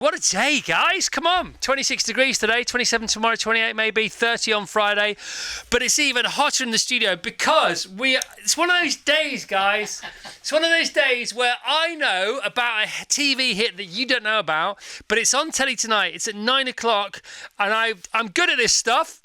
What a day, guys. Come on. 26 degrees today, 27 tomorrow, 28 maybe, 30 on Friday. But it's even hotter in the studio because it's one of those days, guys. It's one of those days where I know about a TV hit that you don't know about, but it's on telly tonight. It's at 9 o'clock, and I'm good at this stuff.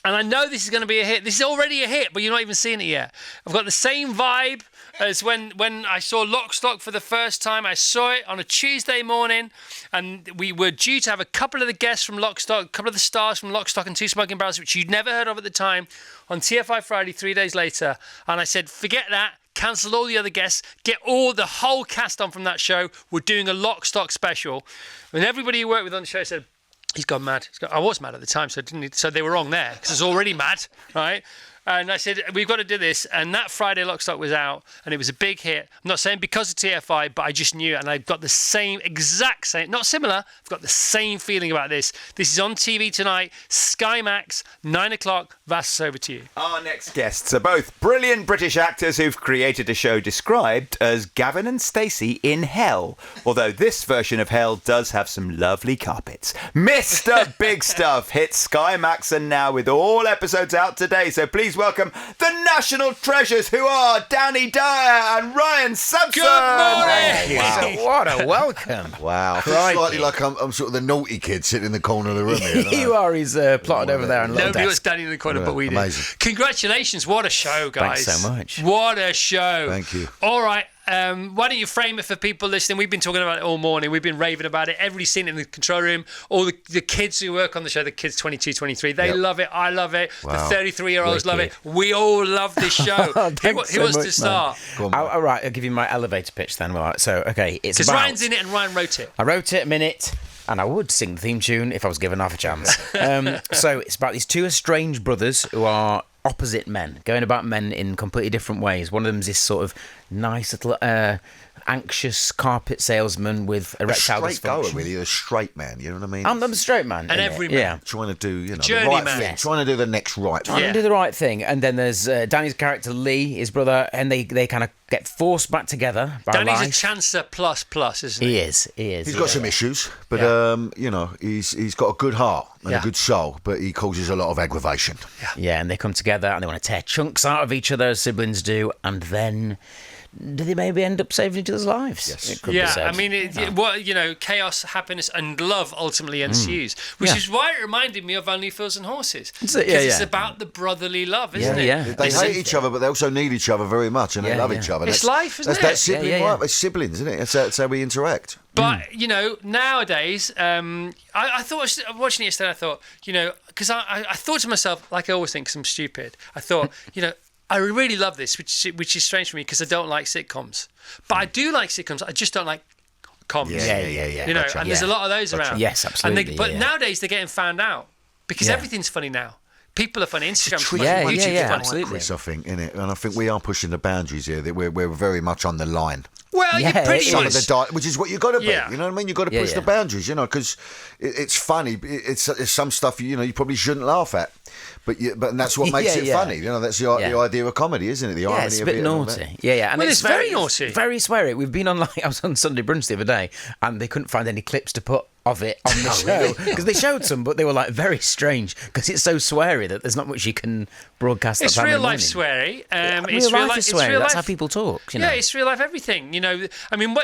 And I know this is going to be a hit. This is already a hit, but you're not even seeing it yet. I've got the same vibe as when I saw Lock Stock for the first time. I saw it on a Tuesday morning, and we were due to have a couple of the guests from Lock Stock, a couple of the stars from Lock Stock and Two Smoking Barrels, which you'd never heard of at the time, on TFI Friday 3 days later. And I said, forget that. Cancelled all the other guests, get the whole cast on from that show. We're doing a Lock Stock special. And everybody who worked with on the show said, he's gone mad. I was mad at the time, so they were wrong there, because I was already mad, right? And I said, we've got to do this. And that Friday, Lock Stock was out, and it was a big hit. I'm not saying because of TFI, but I just knew it. And I've got the exact same, not similar, I've got the same feeling about this. This is on TV tonight, Sky Max, 9 o'clock. Vass, over to you. Our next guests are both brilliant British actors who've created a show described as Gavin and Stacey in Hell. Although this version of Hell does have some lovely carpets. Mr Bigstuff hits Sky Max and Now with all episodes out today. So please welcome the national treasures who are Danny Dyer and Ryan Sampson. Good morning. Wow. What a welcome. Wow. I feel slightly like I'm sort of the naughty kid sitting in the corner of the room here. You are. He's plotted over there on the Nobody desk. was standing in the corner, but we did. Amazing. Congratulations. What a show, guys. Thanks so much. What a show. Thank you. All right. Why don't you frame it for people listening? We've been talking about it all morning. We've been raving about it. Everybody's seen it in the control room. All the kids who work on the show, the kids 22, 23, they love it. I love it. Wow. The 33-year-olds love it. We all love this show. Who wants to start? All right, I'll give you my elevator pitch then. Right, so, okay, it's Because about... Ryan's in it and Ryan wrote it. I wrote it a minute, and I would sing the theme tune if I was given half a chance. So it's about these two estranged brothers who are opposite men, going about men in completely different ways. One of them's this sort of nice little anxious carpet salesman with erectile straight dysfunction. goer, really, a straight man. You know what I mean? I'm a straight man. And innit? every man. Yeah. Trying to do, the Journeyman. right thing. Yes. Trying to do the next right thing. Trying to do the right thing. And then there's Danny's character Lee, his brother, and they kind of get forced back together by Danny's life. a chancer plus, isn't he? He is. He's got some issues, but he's got a good heart and Yeah. a good soul, but he causes a lot of aggravation. Yeah, and they come together and they want to tear chunks out of each other, as siblings do, and then do they maybe end up saving each other's lives? Yes. It could be Yeah, said. I mean, chaos, happiness, and love ultimately ensues, which Yeah. is why it reminded me of Only Fools and Horses. It's It's about the brotherly love, isn't it? Yeah. They hate each other, but they also need each other very much, and they Yeah, love yeah. each other. It's life, isn't That's it? sibling Yeah. right. It's siblings, isn't it? That's how we interact. But, nowadays, I thought, watching it yesterday, I thought, because I thought to myself, like I always think, 'cause I'm stupid, I thought, I really love this, which is strange for me because I don't like sitcoms. But I do like sitcoms, I just don't like comms. Yeah. Gotcha. And there's a lot of those around. Yes, absolutely, But yeah. nowadays they're getting found out because Yeah. everything's funny now. People are funny. Instagram's funny. Yeah, YouTube's funny. absolutely. Chris, I think, innit? And I think we are pushing the boundaries here. That we're very much on the line. Well, Yeah, you're pretty it much. is. Which is what you got to be. Yeah. You know what I mean? You got to push the boundaries. Because it's funny. It's some stuff you probably shouldn't laugh at, but that's what makes it funny. That's the idea of comedy, isn't it? The irony it's a of bit it. naughty. Yeah. And Well, it's very naughty. Very sweary. We've been on, I was on Sunday Brunch the other day, and they couldn't find any clips to put of it on the show because they showed some, but they were like very strange because it's so sweary that there's not much you can broadcast. It's real life sweary. Real life is sweary. That's how people talk. Yeah, it's real life everything. I mean,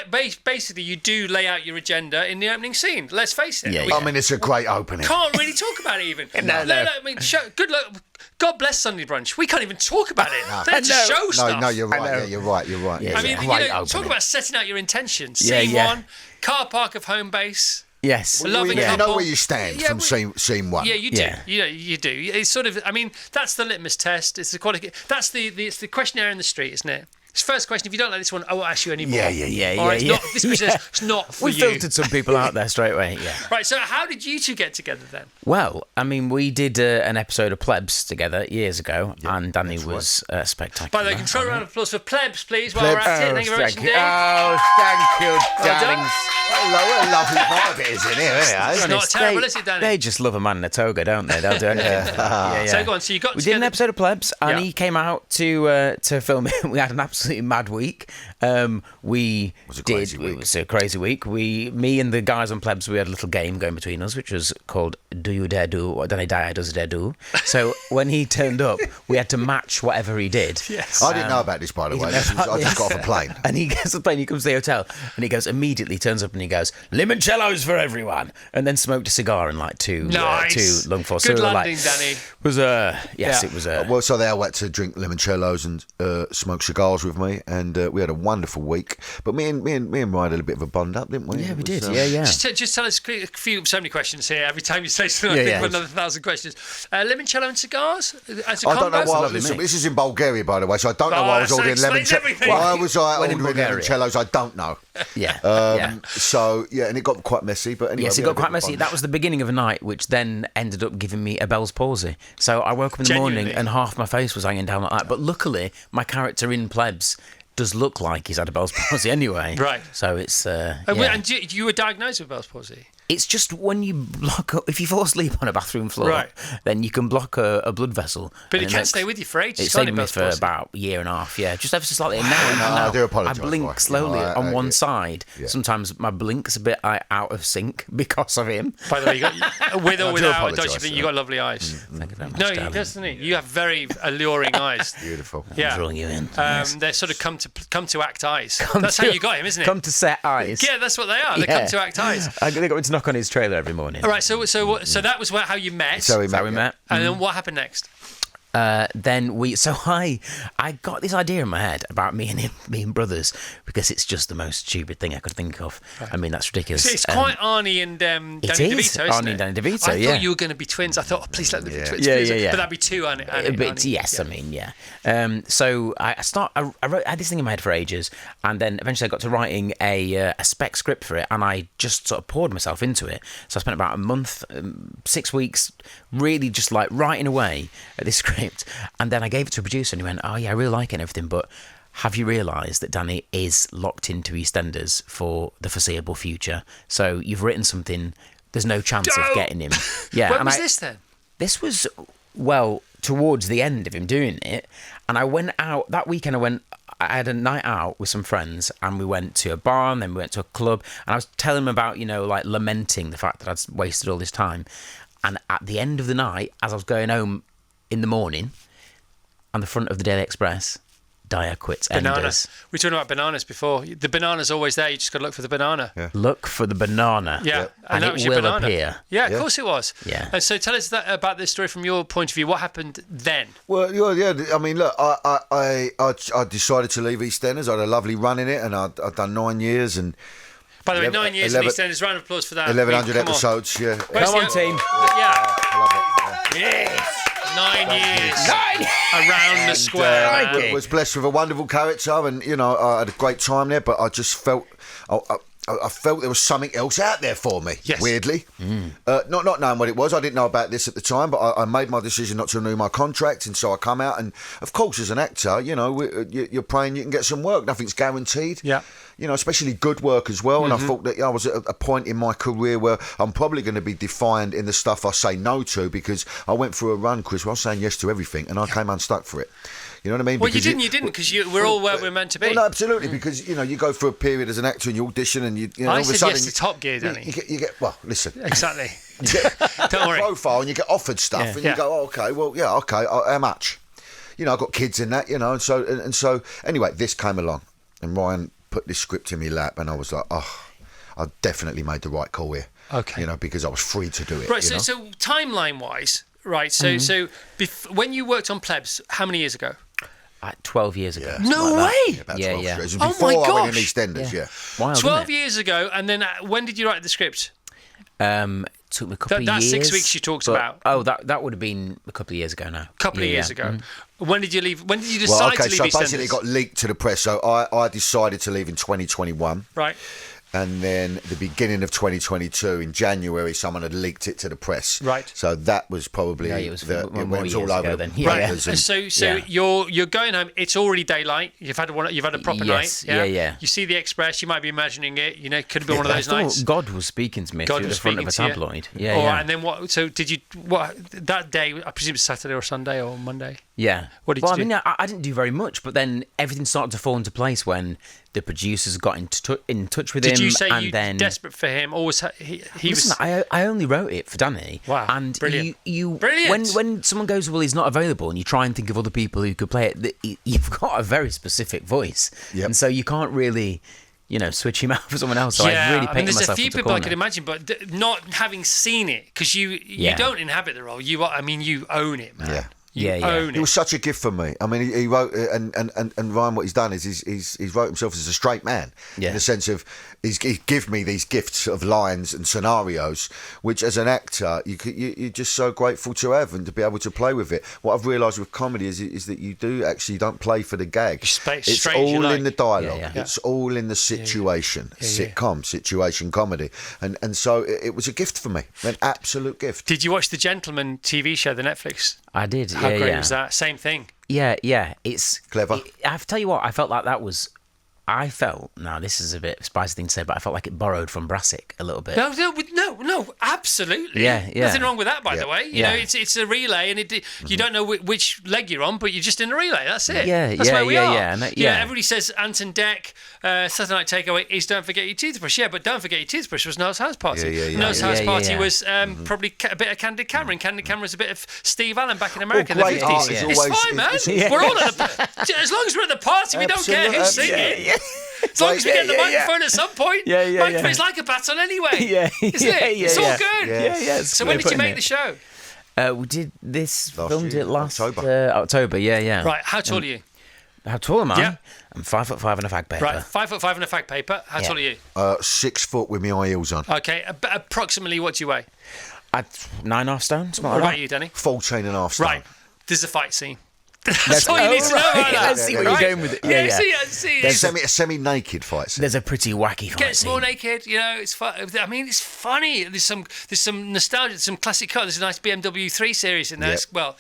basically, you do lay out your agenda in the opening scene. Let's face it. Yeah, We I mean, it's a great opening. can't really talk about it even. No. I mean, good luck. God bless Sunday Brunch. We can't even talk about it. Let's just show stuff. No, you're right. I know. Yeah, you're right. Yeah, I mean, Great talk opening. about setting out your intentions. Yeah, Scene yeah. 1, car park of home base. Yes. Loving You couple. know where you stand Yeah, from scene one. Yeah, you do. Yeah. You do. It's sort of. I mean, that's the litmus test. It's the quality. That's it's the questionnaire in the street, isn't it? It's first question. If you don't like this one, I won't ask you anymore. Yeah. All right, This one says it's not for We you. filtered some people out there straight away. Yeah. Right. So, how did you two get together then? Well, I mean, we did an episode of Plebs together years ago, and Danny was spectacular. By the way, control round of applause for Plebs, please, while we're at it. Thank you very much indeed. Oh, thank you, darlings. Hello, a lovely vibe it is in here, isn't it? It's not terrible, is it, Danny? They just love a man in a toga, don't they? They'll do anything. Yeah. So go on. So you got We together. did an episode of Plebs, and Yeah. he came out to film it. We had an absolute absolutely mad week. We was a did. crazy week. It was a crazy week. Me and the guys on Plebs, we had a little game going between us, which was called Do You Dare Do, or Danny Dyer Does Dare Do. So when he turned up, we had to match whatever he did. Yes. I didn't know about this, by the way. I just got off a plane. And he gets the plane, he comes to the hotel, and he goes, immediately turns up and he goes, limoncellos for everyone, and then smoked a cigar and like two lungfuls. Good So landing, Danny. Was yes, it was Well, so they all had to drink limoncellos and smoke cigars with me, and we had a wonderful week. But me and Ryan had a bit of a bond up, didn't we? Yeah, we did. Was, Yeah. Just tell us so many questions here. Every time you say something, I think of another 1,000 questions. Limoncello and cigars? As a I don't know combo? why. Listen, this is in Bulgaria, by the way, so I don't know why I was ordering limoncellos. Why was I ordering limoncellos? I don't know. Yeah. So, and it got quite messy. But anyway, Yes, it got quite messy. That was the beginning of a night, which then ended up giving me a Bell's palsy. So I woke up in the morning and half my face was hanging down like that. But luckily, my character in Plebs does look like he's had a Bell's palsy anyway. Right. So it's... And you were diagnosed with Bell's palsy? It's just when you if you fall asleep on a bathroom floor, then you can block a blood vessel. But it can stay with you for ages. It stayed with me for about a year and a half, just ever so slightly. And now I do apologise. I blink slowly on one side. Yeah. Sometimes my blink's a bit out of sync because of him. By the way, with or without a dodgy thing, you got lovely eyes. Thank you very much, No, he doesn't. You have very alluring eyes. Beautiful. Yeah. Drawing you in. They're sort of come to act eyes. That's how you got him, isn't it? Come to set eyes. Yeah, that's what they are. They come to act eyes. They got me to knock on his trailer every morning. All right, so that was how you met. So we met. And then what happened next? I got this idea in my head about me and him being brothers because it's just the most stupid thing I could think of. Right. I mean, that's ridiculous. It's quite Arnie and Danny DeVito, isn't Arnie and Danny DeVito, I thought you were going to be twins. I thought, please let them be twins. Yeah. But that'd be two Arnie. Yes, I mean, so I had this thing in my head for ages, and then eventually I got to writing a spec script for it, and I just sort of poured myself into it. So I spent about a month, 6 weeks, really just like writing away at this script. And then I gave it to a producer and he went, oh yeah, I really like it and everything, but have you realised that Danny is locked into EastEnders for the foreseeable future? So you've written something, there's no chance of getting him. Yeah. When was this then? This was, towards the end of him doing it. And I went out, that weekend I had a night out with some friends and we went to a bar and then we went to a club and I was telling them about, like lamenting the fact that I'd wasted all this time. And at the end of the night, as I was going home in the morning, on the front of the Daily Express, Dyer quits Enders. We were talking about bananas before. The banana's always there. You just got to look for the banana. Yeah. Look for the banana. Yeah, and that was your banana. Appear. Yeah, of course it was. Yeah. And so tell us about this story from your point of view. What happened then? Well, yeah. I mean, look, I decided to leave EastEnders. I had a lovely run in it, and I'd done 9 years. And by the way, 9 years in EastEnders. Round of applause for that. 1,100 episodes. Yeah. Come on, team. Yeah. I love it. Yes. 9 years around the square. I was blessed with a wonderful character, and I had a great time there. But I just felt I felt there was something else out there for me. Yes. Weirdly, not knowing what it was. I didn't know about this at the time, but I made my decision not to renew my contract, and so I come out. And of course, as an actor, you're praying you can get some work. Nothing's guaranteed. Yeah. Especially good work as well. And I thought that I was at a point in my career where I'm probably going to be defined in the stuff I say no to, because I went through a run, Chris, where I was saying yes to everything, and I came unstuck for it. You know what I mean? Well, you didn't, because we're all where we're meant to be. Well, no, absolutely, because you go through a period as an actor and you audition, and I all of a said sudden yes to Top Gear, Danny. You get listen. Exactly. You get Don't worry. a profile and you get offered stuff, and you go, oh, okay, well, yeah, okay, how much? I've got kids in that, and so anyway, this came along, and Ryan put this script in my lap, and I was like, oh, I definitely made the right call here. Okay. Because I was free to do it. Right. So timeline-wise, right. So when you worked on Plebs, how many years ago? 12 years ago. Yeah, no way. About 12 Yeah. years. Oh Before my I went in gosh. EastEnders, yeah. Wild, 12 years ago, and then when did you write the script? Took me a couple of years. That's 6 weeks you talked about. Oh, that would have been a couple of years ago now. A couple of years ago. Mm-hmm. When did you leave? When did you decide to leave so EastEnders? basically it got leaked to the press. So I decided to leave in 2021. Right. And then the beginning of 2022, in January, someone had leaked it to the press. Right. So that was probably it was when more it was years all ago over. then. Yeah, Right. yeah. So you're going home. It's already daylight. You've had a proper Yes, night. yeah. You see the Express. You might be imagining it. You know, it could have been one of I those thought nights. God was speaking to me through the front of a tabloid. Yeah, All yeah. right, and then what? So did you? What that day? I presume it's Saturday or Sunday or Monday. Yeah. What did well, you do? I mean, I didn't do very much, but then everything started to fall into place when the producers got in touch with him. Did you say and you then desperate for him? Or was he Listen, was? I only wrote it for Danny. Wow, And brilliant. you Brilliant. when someone goes, well, he's not available, and you try and think of other people who could play it, you've got a very specific voice, Yep. and so you can't really, switch him out for someone else. So Yeah, I've really I mean, painted there's a myself few into a people I corner. could imagine, but not having seen it because you Yeah. don't inhabit the role. You own it, man. Yeah. You Yeah. own It was such a gift for me. I mean, he wrote, and Ryan, what he's done is he's wrote himself as a straight man, Yeah. in the sense of he give me these gifts of lines and scenarios, which as an actor you're just so grateful to have and to be able to play with it. What I've realised with comedy is that you don't play for the gag. Straight It's as you all like. in the dialogue. Yeah, yeah. It's all in the situation, sitcom, situation comedy, and so it was a gift for me, an absolute gift. Did you watch the Gentleman TV show, the Netflix? I did. How yeah, great yeah. was that? Same thing. Yeah, it's Clever. I have to tell you what, I felt like that was. I felt, now this is a bit of a spicy thing to say, but I felt like it borrowed from Brassic a little bit. No, absolutely. Yeah. Nothing wrong with that, by the way. You know, Yeah. it's a relay, and you don't know which leg you're on, but you're just in a relay. That's it. Yeah, that's where we are. yeah, and yeah. Everybody says Anton Deck, Saturday Night Takeaway is Don't Forget Your Toothbrush. Yeah, but Don't Forget Your Toothbrush was Noah's House Party. Yeah. Noah's House Yeah, Party yeah. was probably a bit of Candid Camera, and Candid Camera was a bit of Steve Allen back in America in Well, the great 50s. art is It's always- fine, man. it's- We're all at the, as long as we're at the party, we don't care who's singing. As long as we get the microphone at some point. Yeah. Microphone's like a baton anyway. Yeah, Isn't it? It's all good. Yeah. So when did you make the show? We did this, Last filmed year, it last October. October, yeah. Right, how tall are you? How tall am I? Yeah. I'm 5'5" and a fag paper. Right, 5'5" and a fag paper. How tall are you? 6 foot with my high heels on. Okay, approximately what do you weigh? At 9.5 stone, something What like about you, Danny? 14 and a half stone. Right, there's a fight scene. That's all you need to know about that. Let's see where you're going with it. Yeah. See. A semi-naked fight scene. There's a pretty wacky fight Gets more scene. naked, it's fun. I mean, it's funny. There's some nostalgia, some classic car. There's a nice BMW 3 Series in there. Yeah. It's- Well,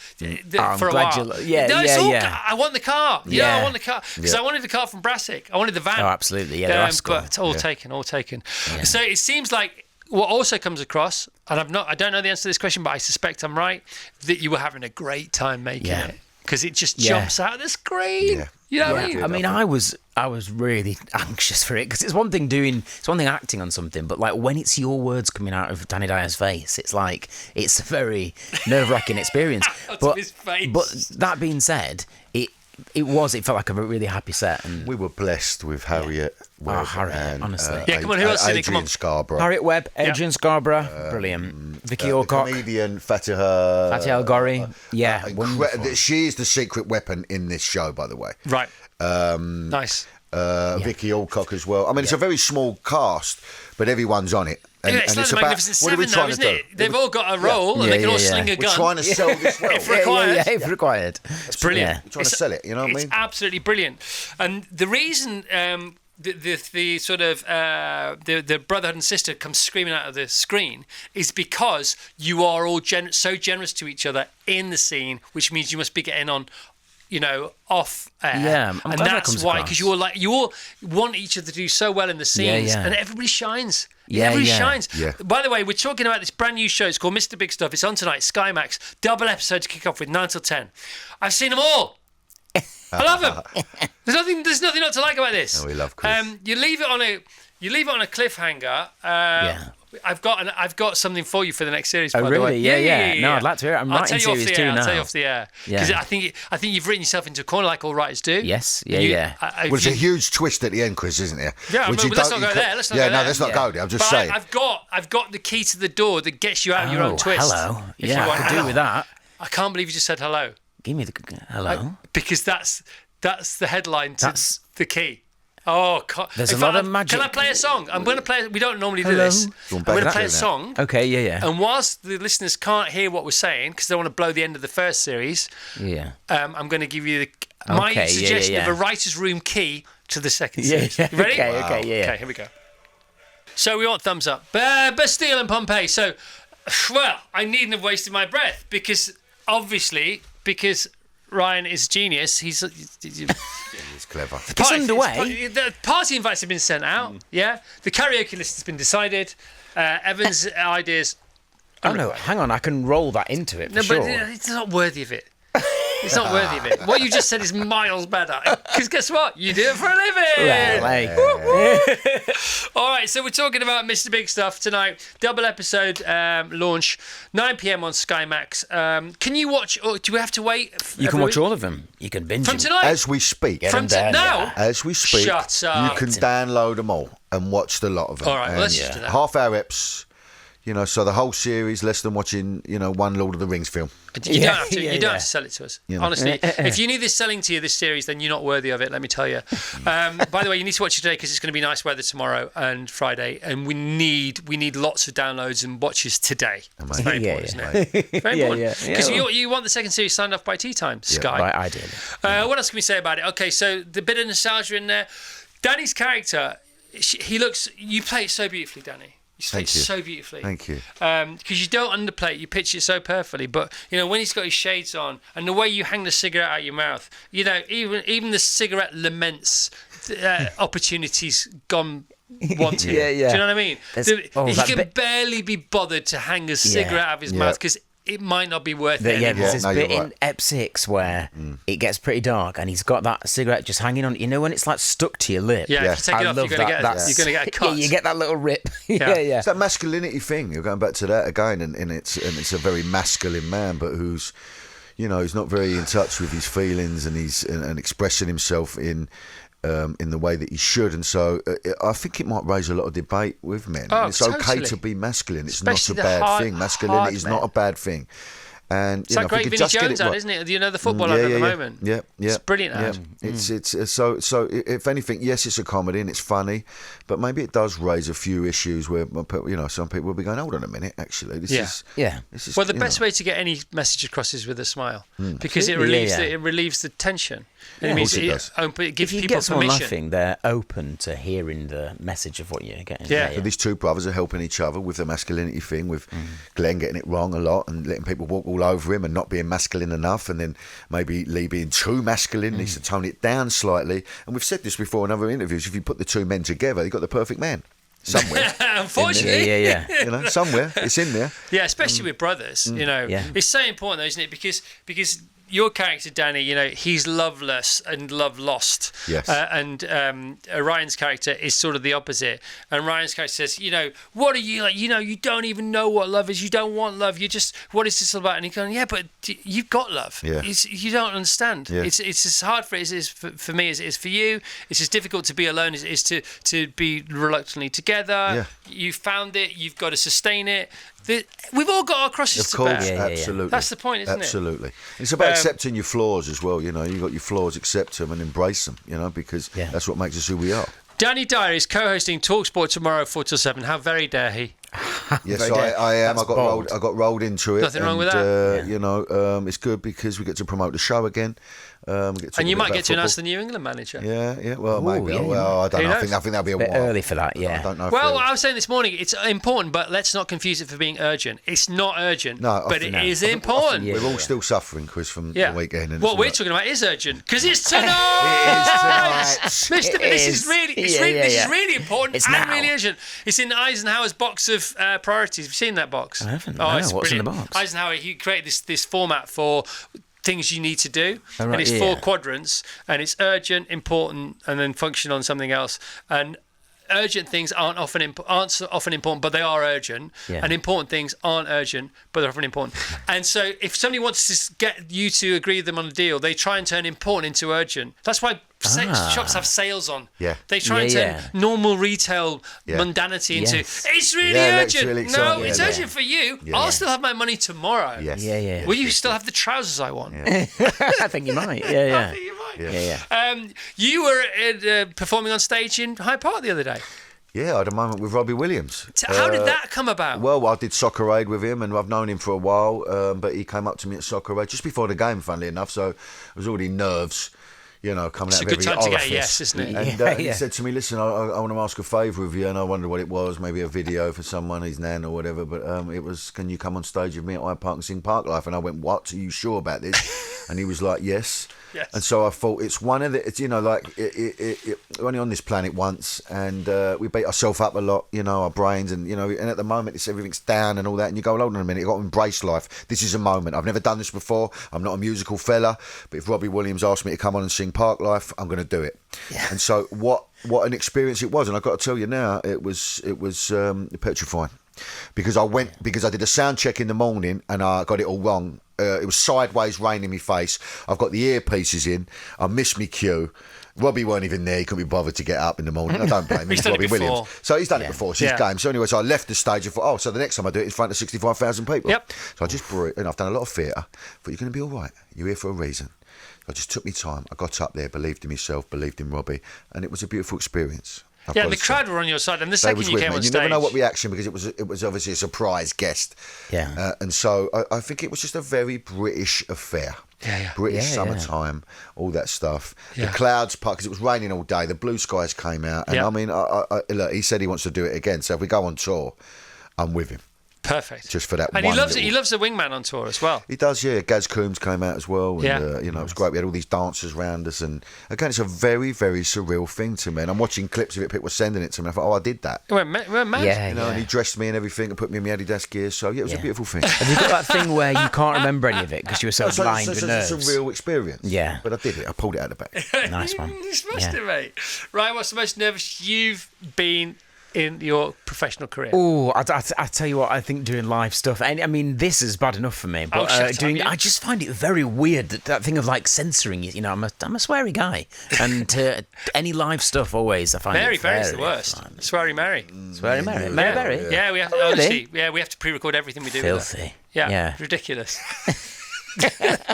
I'm for a glad while. you yeah, No, it's all, yeah. I want the car. Yeah, I Yeah. want the car because Yeah. I wanted the car from Brassic. I wanted the van. Oh, absolutely. Yeah, the rascal. But all taken. So it seems like what also comes across, and I don't know the answer to this question, but I suspect I'm right, that you were having a great time making it because it just jumps out of the screen. Yeah. You know what I mean? I mean, I was really anxious for it because it's one thing acting on something, but like when it's your words coming out of Danny Dyer's face, it's like it's a very nerve-wracking experience. Out of his face. But that being said, it felt like a really happy set. And We were blessed with Harriet Webb Harriet, and honestly. Yeah, come on, who else is in it? Come Adrian on. Scarborough. Harriet Webb, Adrian Scarborough, brilliant. Vicky The Alcock, comedian Fatih Fatih Al Ghori, wonderful. She is the secret weapon in this show, by the way. Right. Nice. Vicky Alcock as well. I mean, it's a very small cast, but everyone's on it. And, It's like the Magnificent what are we Seven, though, trying isn't to do? it? They've all got a role, and they can all sling a We're gun. trying to sell this well. If required. if required. It's brilliant. Yeah. We're trying to sell it, you know what I It's mean? absolutely brilliant. And the reason the sort of the brotherhood and sister comes screaming out of the screen is because you are all so generous to each other in the scene, which means you must be getting on, off air. Yeah, I'm and glad that that's comes why, across. because you all want each other to do so well in the scenes, yeah. and everybody shines. Yeah, Everybody yeah. shines. Yeah. By the way, we're talking about this brand new show. It's called Mr Bigstuff. It's on tonight, Sky Max. Double episode to kick off with 9 till 10. I've seen them all. I love them. There's nothing not to like about this. Oh, we love Chris. You leave it on a cliffhanger. Yeah. I've got something for you for the next series. Oh, by the way. really? Yeah. No, I'd like to hear it. I'm I'll writing tell you off series the 2 air. now. I'll tell you off the air because Yeah. I think you've written yourself into a corner like all writers do. Yes. And Yeah. Well, there's a huge twist at the end, Chris, isn't there? Yeah, Which but you let's don't- not you go ca- there. Let's not yeah, go no, there. let's not Yeah. go there. I'm just But saying. I've got the key to the door that gets you out of your own twist. Hello. If Yeah, you I want. could do with that. I can't believe you just said hello. Give me the hello. Because that's the headline to That's- the key. Oh, There's in a lot fact, of magic. Can I play a song? I'm going to play. We don't normally do Hello. this. Go on, I'm back going to it play up a now. song. Okay. Yeah. And whilst the listeners can't hear what we're saying because they want to blow the end of the first series, Yeah. I'm going to give you my Okay, yeah, suggestion yeah. of a writer's room key to the second Yeah. series. You ready? Okay. Yeah. Okay, here we go. So we want thumbs up. Bastille and Pompeii. So, well, I needn't have wasted my breath because Ryan is a genius. He's clever. It's underway. The party invites have been sent out. Yeah. The karaoke list has been decided. Evan's ideas. Oh no, hang on. I can roll that into it for sure. But it's not worthy of it. It's not worthy of it. What you just said is miles better. Because guess what? You do it for a living. Well, hey. All right, so we're talking about Mr Bigstuff tonight. Double episode launch, 9 p.m. on Sky Max. Can you watch, or do we have to wait? You can watch all of them. You can binge from them. tonight? As we speak. From now? As we speak. Shut up. You can download them all and watch the lot of them. All right, well, let's just do that. Half-hour eps. So the whole series, less than watching, one Lord of the Rings film. You don't have to. You don't have to sell it to us. Honestly, if you need this selling to you, this series, then you're not worthy of it. Let me tell you. By the way, you need to watch it today because it's going to be nice weather tomorrow and Friday, and we need lots of downloads and watches today. It's very important, isn't it? Very important. Because you want the second series signed off by tea time, Sky. Right, ideally. What else can we say about it? Okay, so the bit of nostalgia in there. Danny's character, he looks. You play it so beautifully, Danny. You play it so beautifully. Thank you. Because you don't underplay it, you pitch it so perfectly. But when he's got his shades on and the way you hang the cigarette out your mouth, even the cigarette laments opportunities gone wanted. Yeah. Do you know what I mean? He can bit... barely be bothered to hang a cigarette out of his mouth because it might not be worth it. Yeah, there's this bit in Ep 6 where it gets pretty dark and he's got that cigarette just hanging on. When it's like stuck to your lip? Yeah, if you take it off, you're going to get a cut. Yeah, you get that little rip. Yeah. It's that masculinity thing. You're going back to that again, and it's a very masculine man, but who's, he's not very in touch with his feelings and and expressing himself in the way that he should, and so I think it might raise a lot of debate with men. It's okay to be masculine. It's especially not a bad thing. Masculinity is not a bad thing. And it's like great Vinnie Jones ad, isn't it? The football ad at the moment. Yeah. It's brilliant ad. It's so if anything, yes, it's a comedy and it's funny, but maybe it does raise a few issues where some people will be going, hold on a minute, actually, this is well, the best way to get any message across is with a smile because it relieves the tension. Yeah, it means it does. It gives if you people get someone permission. laughing, they're open to hearing the message of what you're getting. So these two brothers are helping each other with the masculinity thing, with Glenn getting it wrong a lot and letting people walk all over him and not being masculine enough, and then maybe Lee being too masculine, needs to tone it down slightly. And we've said this before in other interviews, if you put the two men together, you've got the perfect man. Somewhere. Unfortunately. Yeah. Somewhere. It's in there. Yeah, especially with brothers, It's so important though, isn't it? Because your character, Danny, he's loveless and love lost. Yes. And Ryan's character is sort of the opposite. And Ryan's character says, what are you like? You don't even know what love is. You don't want love. You just, what is this all about? And he's going, yeah, but you've got love. Yeah. You don't understand. Yeah. It's as hard for it as it is for me as it is for you. It's as difficult to be alone as it is to be reluctantly together. Yeah. You found it. You've got to sustain it. We've all got our crosses to bear. Of course, absolutely. That's the point, isn't it? Absolutely. It's about accepting your flaws as well. You've got your flaws, accept them and embrace them, because that's what makes us who we are. Danny Dyer is co-hosting TalkSport tomorrow 4 till 7. How very dare he? Yes, I am. I got rolled into it. Nothing wrong with that. It's good because we get to promote the show again. And you might get to announce the New England manager. Yeah. Well, maybe. Well, I don't know. I think that'll be a bit while. early for that. Yeah. I don't know. Well, I was saying this morning, it's important, but let's not confuse it for being urgent. It's not urgent, but it is important. We're all still suffering, Chris, from the weekend. And what we're talking about is urgent because it's tonight. It is tonight. This is really important and really urgent. It's in Eisenhower's box of priorities. Have you seen that box? I haven't. It's what's brilliant. in the box? Eisenhower, he created this format for things you need to do, and it's 4 quadrants, and it's urgent, important, and then function on something else. And urgent things aren't often important, but they are urgent. And important things aren't urgent, but they're often important. And so if somebody wants to get you to agree with them on a deal, they try and turn important into urgent. That's why shops have sales on. Yeah. They try and turn normal retail mundanity into it's really urgent. Really it's urgent for you. I'll still have my money tomorrow. Yes. Yeah. Will you still have the trousers I want? I think you might. Yeah. I think you might. Yeah. You were performing on stage in Hyde Park the other day. Yeah, I had a moment with Robbie Williams. How did that come about? Well, I did Soccer Aid with him, and I've known him for a while, but he came up to me at Soccer Aid just before the game, funnily enough, so it was already nerves. you know, coming It's out a of good every time to get a orifice. yes, isn't it? And he said to me, listen, I want to ask a favour of you, and I wonder what it was, maybe a video for someone, his nan or whatever, but it was, can you come on stage with me at Hyde Park and sing Park Life? And I went, what, are you sure about this? And he was like, yes. Yes. And so I thought it's one of the, it's, you know, like we're only on this planet once, and we beat ourselves up a lot, you know, our brains, and you know, and at the moment it's everything's down and all that, and you go, hold on a minute, you got to embrace life. This is a moment. I've never done this before. I'm not a musical fella, but if Robbie Williams asked me to come on and sing Park Life, I'm going to do it. Yeah. And so what an experience it was, and I've got to tell you now, it was petrifying. Because I did a sound check in the morning and I got it all wrong. It was sideways rain in my face. I've got the earpieces in. I missed my cue. Robbie weren't even there. He couldn't be bothered to get up in the morning. I don't blame him. He's It's Robbie Williams. So he's done it before. So he's game. So anyway, so I left the stage and thought, so the next time I do it in front of 65,000 people. Yep. So I just brought it, and I've done a lot of theatre. But you're going to be all right. You're here for a reason. I just took me time. I got up there, believed in myself, believed in Robbie, and it was a beautiful experience. Yeah, the crowd were on your side, and the second you came on you stage, never know what reaction, because it was obviously a surprise guest. Yeah. And so I think it was just a very British affair. Yeah. British summertime, all that stuff. Yeah. The clouds part, because it was raining all day. The blue skies came out, and I mean, look, he said he wants to do it again. So if we go on tour, I'm with him. Perfect. Just for that. And he loves it. He loves the wingman on tour as well. He does, yeah. Gaz Coombs came out as well. And, Yeah. you know, it was great. We had all these dancers around us. And again, it's a very, very surreal thing to me. And I'm watching clips of it. People were sending it to me. I thought, oh, I did that. We went mad. Yeah, You know, and he dressed me and everything and put me in my Adidas gear. So, yeah, it was a beautiful thing. Have you got that thing where you can't remember any of it because you were so blind with nerves? It's a real experience. Yeah. But I did it. I pulled it out of the back. Nice one. You smashed it, mate. Ryan, what's the most nervous you've been in your professional career? Oh, I tell you what, I think doing live stuff, and I mean, this is bad enough for me, but I just find it very weird that thing of like censoring. You know, I'm a sweary guy, and any live stuff always I find Mary it very Berry's the worst. Sweary Mary. Sweary Mary, Mary Berry. Yeah, we have really? honestly, we have to pre-record everything we do. Filthy. With her. Yeah, ridiculous.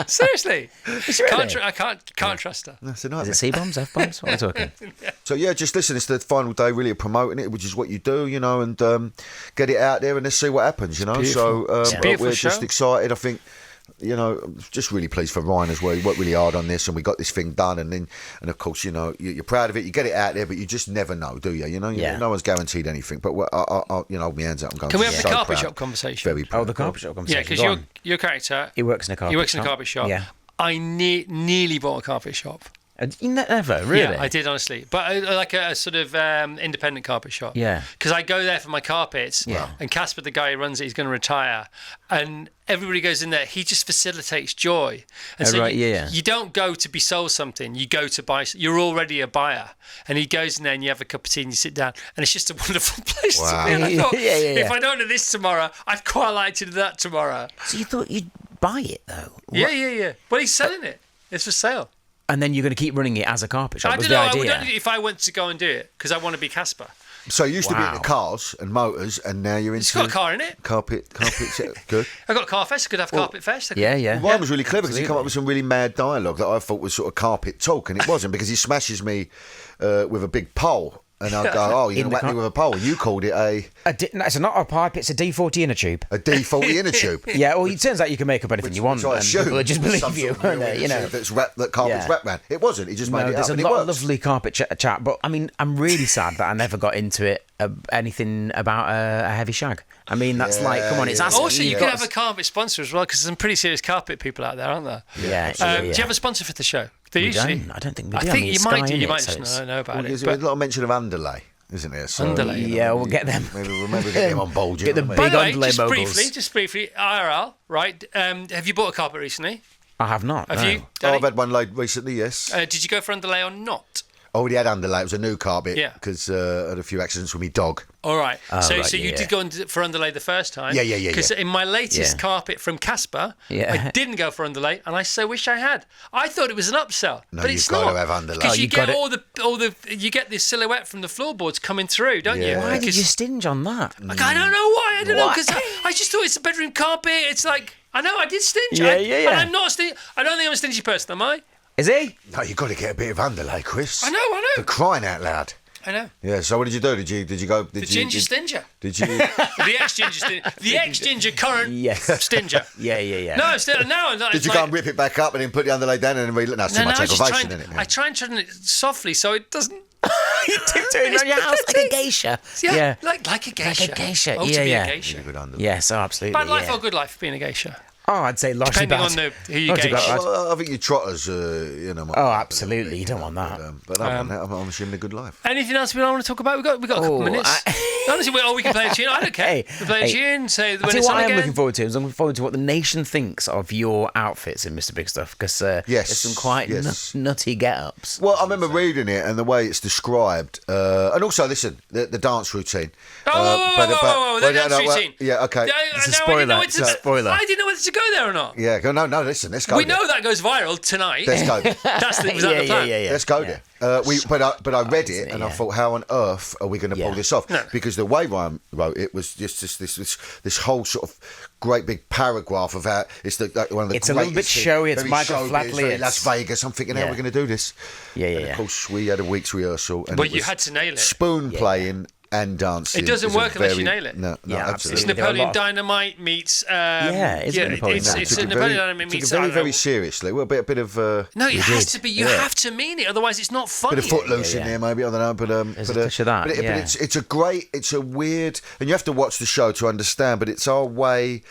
Seriously, I can't trust her. That's a nightmare. Is it C-bombs, F-bombs? What are we talking? So yeah, just listen. It's the final day, really, of promoting it, which is what you do, you know, and get it out there and let's see what happens, you know. So we're just excited. I think, you know, just really pleased for Ryan as well. He worked really hard on this, and we got this thing done. And of course, you know, you're proud of it. You get it out there, but you just never know, do you? You know, no one's guaranteed anything. But I you know, hold my hands up. I'm going. Can we have the so carpet proud. shop conversation? Very proud. Oh, the carpet shop conversation. Yeah, because your character, he works in a carpet shop. Yeah. I nearly bought a carpet shop. You never, really? Yeah, I did, honestly. But like a sort of independent carpet shop. Yeah. Because I go there for my carpets, and Casper, the guy who runs it, he's going to retire. And everybody goes in there. He just facilitates joy. And so you don't go to be sold something. You go to buy. You're already a buyer. And he goes in there and you have a cup of tea and you sit down. And it's just a wonderful place to be. And I thought, if I don't do this tomorrow, I'd quite like to do that tomorrow. So you thought you'd buy it, though? Yeah. Well, he's selling it. It's for sale. And then you're going to keep running it as a carpet shop. I don't know. I wouldn't if I went to go and do it because I want to be Casper. So you used to be into cars and motors, and now you're into. It's got a car in it. Carpet. Good. I got Car Fest. I could have Carpet Fest. Yeah. Ryan was really clever because he came up with some really mad dialogue that I thought was sort of carpet talk, and it wasn't, because he smashes me with a big pole. And I go, oh, you're going to whack me with a pole. You called it it's not a pipe, it's a D40 inner tube. A D40 inner tube? Yeah, well, it turns out you can make up anything you want. I assume. People just believe you. You know. That carpet's wrapped round. It wasn't. He just made it up. There's a lot of lovely carpet chat, but I mean, I'm really sad that I never got into it, anything about a heavy shag. I mean, that's like, come on, it's asking. Also, you could have a carpet sponsor as well, because there's some pretty serious carpet people out there, aren't there? Yeah. Do you have a sponsor for the show? I don't think we do. I think you might do. You might just not know about it. There's a lot of mention of underlay, isn't there? So, underlay. Yeah, we'll get them. Maybe get them on board. Get the By big the way, underlay moguls. just briefly, IRL, right? Have you bought a carpet recently? I have not. Have you? Oh, I've had one laid recently, yes. Did you go for underlay or not? I already had underlay. It was a new carpet. Yeah. Because I had a few accidents with my dog. All right. So you did go for underlay the first time. Yeah. Because in my latest carpet from Casper, I didn't go for underlay, and I so wish I had. I thought it was an upsell, but it's not. You've got to have underlay. Because you get all the you get the silhouette from the floorboards coming through, don't you? Why did you stinge on that? Like, I don't know why. I don't know, because I just thought it's a bedroom carpet. It's like, I know I did stinge. Yeah. And I'm not stingy. I don't think I'm a stingy person, am I? Is he? No, you've got to get a bit of underlay, Chris. I know. For crying out loud. I know. Yeah. So what did you do? Did you go? The ginger stinger. Did you? The ex-ginger stinger. The ex-ginger current stinger. Yeah. No, still, no. Did you go and rip it back up and then put the underlay down and then read? That's too much aggravation, isn't it? I try and turn it softly so it doesn't. You tiptoeing around your house like a geisha. Yeah. Like a geisha. Like a geisha. Oh, to be a geisha. Yes, absolutely. Bad life or good life being a geisha? Oh, I'd say largely Depending bad. on who you gauge. Well, I think you trotters, Oh, absolutely. You don't want that. But other than that, I'm assuming a good life. Anything else we don't want to talk about? We've got a couple minutes. Honestly, we can play a tune. I don't care. We play a tune. Say when it's on what again. I'm looking forward to is I'm looking forward to what the nation thinks of your outfits in Mr Bigstuff, because there's some quite nutty get-ups. Well, I remember reading it and the way it's described, and also listen, the dance routine. Whoa, the dance routine. Yeah, okay. It's a spoiler. It's a spoiler. I didn't know whether to go there or not. Yeah, no, listen, let's go. We know that goes viral tonight. Let's go. Was that the plan? Yeah. Let's go there. But I read it and I thought, how on earth are we going to pull this off? No. Because the way Ryan wrote it was just this whole sort of great big paragraph of how it's one of the. It's a little bit showy. It's Michael Flatley. It's Las Vegas. I'm thinking, how are we going to do this? Yeah. And of course, we had a week's rehearsal. And But you had to nail it. Spoon playing. And dancing. It doesn't work unless you nail it. No, absolutely. It's Napoleon Dynamite meets. It's Napoleon Dynamite. It's Napoleon Dynamite meets. Took it very seriously. Well, a bit of. No, it has to be. You have to mean it, otherwise it's not funny. Bit of Footloose in there, maybe. I don't know, but There's a touch of that. But it's a weird, and you have to watch the show to understand. But it's our way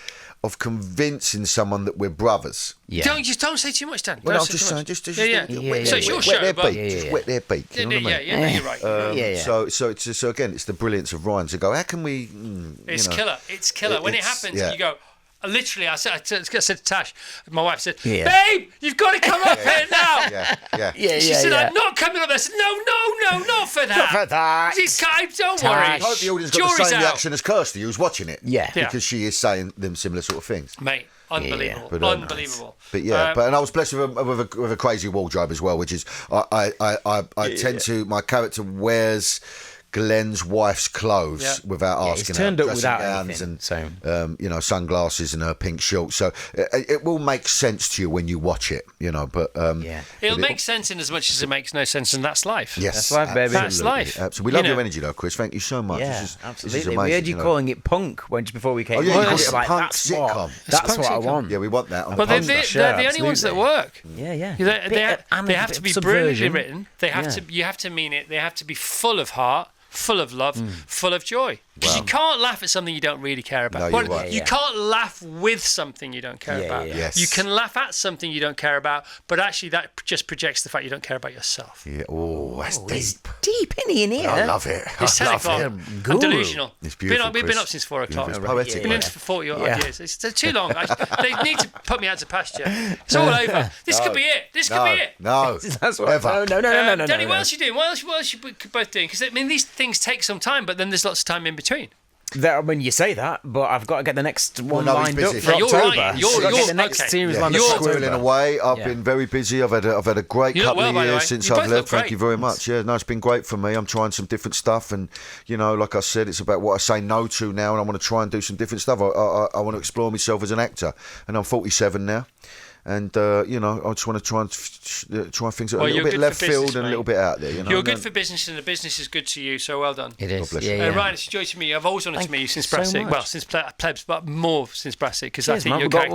of convincing someone that we're brothers. Yeah. Don't say too much, Dan. Well, I'm just saying, just So it's your show, wet but just wet their beak. You know what I mean? You're right. So again, it's the brilliance of Ryan to go. How can we? It's killer. It's killer. When it happens, you go. Literally, I said to Tash, my wife said, "Babe, you've got to come up here now." She said, "I'm not coming up there." I said, "No, not for that. Not for that. Don't worry." I hope the audience got the same reaction as Kirsty, who's watching it. Yeah. Because she is saying them similar sort of things. Mate, unbelievable, But, unbelievable. But and I was blessed with a crazy wardrobe as well, which is I tend to, my character wears Glenn's wife's clothes without asking he's turned her. up without Dressing anything, and sunglasses and her pink shorts. So it will make sense to you when you watch it, But it'll make sense in as much as it makes no sense, and that's life. Yes, that's life, baby. That's life. Absolutely. We love your energy, though, Chris. Thank you so much. Yeah, absolutely. This is amazing, we heard you calling it punk just before we came. Oh, yeah, you called it a like, punk that's sitcom. That's what I want. Yeah, we want that. But they're the only ones that work. Yeah. They have to be brilliantly written. They have to. You have to mean it. They have to be full of heart, full of love, full of joy. Because you can't laugh at something you don't really care about. No, you're right. You can't laugh with something you don't care about. Yes. You can laugh at something you don't care about, but actually that just projects the fact you don't care about yourself. Yeah. Oh, that's deep. Deep in here. I love it. It's 10 o'clock. I'm delusional. It's beautiful. We've been up since 4 o'clock. It's poetic. Been in for 40 odd years. It's too long. They need to put me out to pasture. It's all over. This could be it. This could be it. No. That's what. Ever. No. Danny, what else are you doing? What else you both doing? Because these things take some time, but then there's lots of time in between. When you say that, but I've got to get the next one lined up for You're October. right. You're get the next series lined up for October. Squirreling away. I've been very busy. I've had a great couple of years since I've left. Thank you very much. Yeah, no, it's been great for me. I'm trying some different stuff, and like I said, it's about what I say no to now, and I want to try and do some different stuff. I want to explore myself as an actor, and I'm 47 now. And I just want to try things a little bit left field and a little bit out there. You're good for business, and the business is good to you. So well done. It is. Ryan, it's a joy to meet you. I've always wanted to meet you since Brassic. Well, since Plebs, but more since Brassic, because I think your character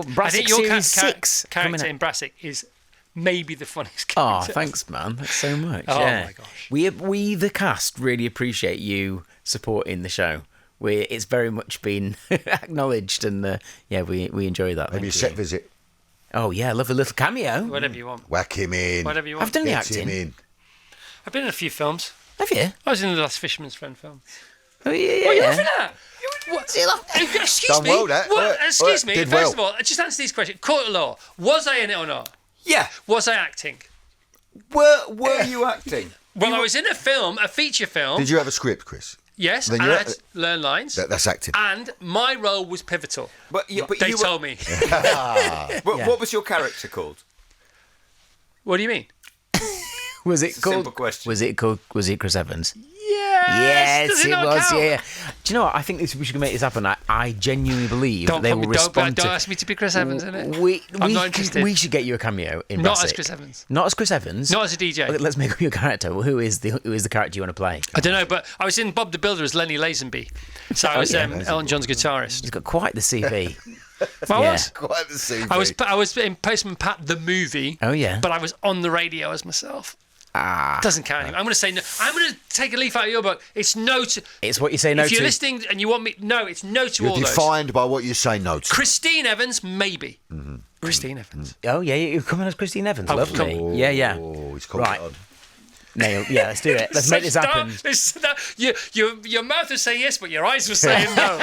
in Brassic is maybe the funniest character. Oh, thanks, man. That's so much. Oh my gosh. We the cast really appreciate you supporting the show. It's very much been acknowledged, and we enjoy that. Maybe a set visit. Oh yeah, I love a little cameo. Whatever you want. Whack him in. Whatever you want. I've done the Get acting. him in. I've been in a few films. Have you? I was in the last Fisherman's Friend film. Oh yeah. What are you laughing at? Excuse Done me. well, that. Excuse me. Did First well. of all, just answer these questions. Court of law. Was I in it or not? Yeah. Was I acting? Were you acting? Well, I was in a film, a feature film. Did you have a script, Chris? Yes, Then and you I had to learn lines. That's acting. And my role was pivotal. But They told me. What was your character called? What do you mean? Was it called? Simple question. Was it Chris Evans? Yeah, Yes, Does it not was. count? Yeah. Do you know what? I think we should make this happen. I genuinely believe they will respond don't to. ask me to be Chris Evans, innit? I'm not interested. We should get you a cameo in Not Brassic. as Chris Evans. Not as Chris Evans. Not as a DJ. Okay, let's make up your character. Well, who is the character you want to play? I don't know, but I was in Bob the Builder as Lenny Lazenby. So I was Elton John's guitarist. He's got quite the CV. Well, I was. Quite the CV. I was in Postman Pat the movie. Oh, yeah. But I was on the radio as myself. Doesn't count anymore. I'm going to say no. I'm going to take a leaf out of your book. It's no to. It's what you say no to. If you're listening and you want me, no, it's no to all You're those. defined by what you say no to. Christine Evans, maybe. Christine Evans. Oh yeah, you're coming as Christine Evans. Oh, Lovely. come- Yeah. Oh, he's caught Right. it on. Nail. Yeah, let's do it. Let's make this happen. Your mouth will say yes, but your eyes will say no.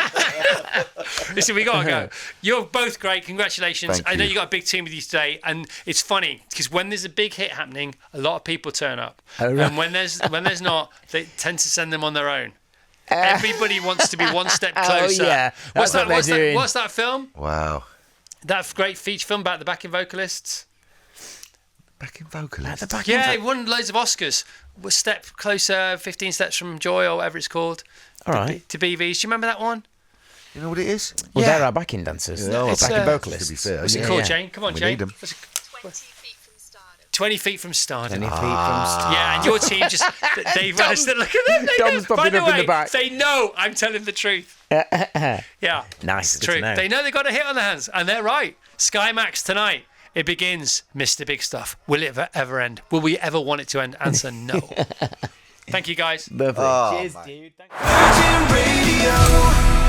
Listen, we gotta go. You're both great. Congratulations. Thank I know you. you got a big team with you today, and it's funny because when there's a big hit happening, a lot of people turn up, Oh, right. and when there's not, they tend to send them on their own. Everybody wants to be one step closer. Oh yeah, that's what they're doing. What's that film? Wow. That great feature film about the backing vocalists. Backing vocalist. Yeah, it won loads of Oscars. Was Step Closer, 15 Steps from Joy, or whatever it's called. All right. To BVs. Do you remember that one? You know what it is? Well, Yeah. they're our backing dancers. Yeah, It's, backing uh, vocalists. to be fair, What's it yeah. called, yeah. Jane? Come on, We Jane. need 'em. What's it- 20 feet from stardom. 20 feet from stardom. 20 feet from. Yeah, and your team just they look at them. They Dom's know. By popping the up in way, the back. they know I'm telling the truth. Yeah, Nice. it's good to true. know. They know they got a hit on their hands, and they're right. Sky Max tonight. It begins, Mr. Big Stuff. Will it ever end? Will we ever want it to end? Answer no. Thank you, guys. Lovely. Oh, Cheers, mate. dude. Thanks. Virgin Radio.